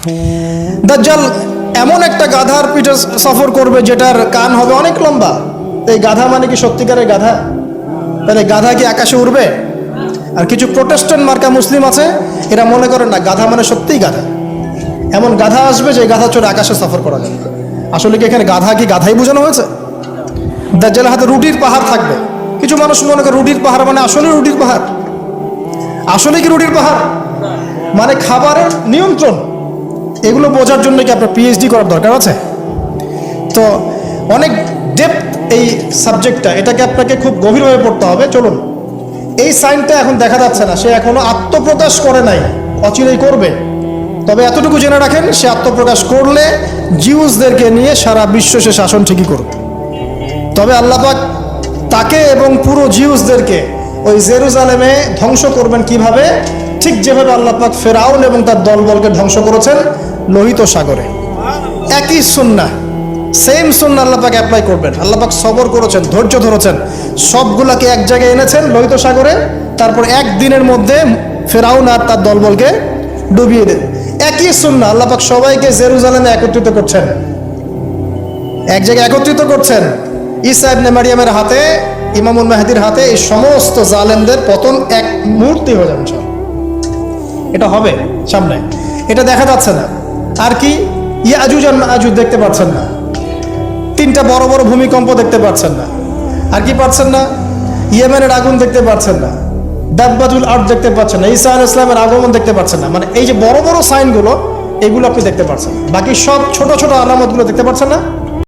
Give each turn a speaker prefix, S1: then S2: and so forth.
S1: দাজ্জাল এমন একটা গাধার পিঠে সফর করবে যেটার কান হবে অনেক লম্বা। এই গাধা মানে কি সত্যিকারের গাধা? তাহলে গাধা কি আকাশে উড়বে? আর কিছু প্রোটেস্ট্যান্ট মার্কা মুসলিম আছে, এরা মনে করেন না গাধা মানে সত্যিই গাধা। এমন গাধা আসবে যে গাধা চড়ে আকাশে সফর করা যাবে। আসলে কি এখানে গাধা কি গাধাই বোঝানো হয়েছে? দাজ্জালের হাতে রুটির পাহাড় থাকবে। কিছু মানুষ মনে করে রুটির পাহাড় মানে আসলে রুটির পাহাড়। আসলে কি রুটির পাহাড় মানে খাবারের নিয়ন্ত্রণ? এগুলো বোঝার জন্য কি আপনার পিএইচডি করার দরকার আছে? তো অনেক ডেপথ এই সাবজেক্টটা, এটাকে আপনাকে খুব গভীরভাবে পড়তে হবে। চলুন, এই সাইনটা এখন দেখা যাচ্ছে না, সে এখনো আত্মপ্রকাশ করে নাই, অচিরেই করবে। তবে এতটুকু জেনে রাখেন, সে আত্মপ্রকাশ করলে জিউসদেরকে নিয়ে সারা বিশ্ব সে শাসন ঠিকই করবে। তবে আল্লাহ পাক তাকে এবং পুরো জিউসদেরকে ওই জেরুজালেমে ধ্বংস করবেন কিভাবে? ঠিক যেভাবে আল্লাহ পাক ফেরাউন এবং তার দলবলকে ধ্বংস করেছেন লোহিত সাগরে। একই সুন্নাহ, সেম সুন্নাহ আল্লাহ পাক অ্যাপ্লাই করবেন। আল্লাহ পাক সবর করেছেন, ধৈর্য ধরেছেন, সবগুলাকে এক জায়গায় এনেছেন লোহিত সাগরে। তারপর একদিনের মধ্যে ফেরাউন আর তার দলবলকে ডুবিয়ে দেন। একই সুন্নাহ আল্লাহ পাক সবাইকে জেরুজালেমে একত্রিত করছেন, এক জায়গায় একত্রিত করছেন। ঈসা ইবনে মারিয়ামের হাতে, ইমামুল মাহদির হাতে এই সমস্ত জালেমদের পতন এক মুহূর্তে হয়ে যাবে। এটা হবে সামনে, এটা দেখা যাচ্ছে না। আর কি ইয়াজুজ আর মাজুজ দেখতে পাচ্ছেন না, তিনটা বড় বড় ভূমিকম্প দেখতে পাচ্ছেন না। আর কি পাচ্ছেন না? ইয়েমেনের আগুন দেখতে পাচ্ছেন না, দাব্বাতুল আরদ দেখতে পাচ্ছেন না, ঈসা আলাইহিস সালামের আগমন দেখতে পাচ্ছেন না। মানে এই যে বড় বড় সাইনগুলো, এগুলো আপনি দেখতে পাচ্ছেন, বাকি সব ছোট ছোট আলামতগুলো দেখতে পাচ্ছেন না।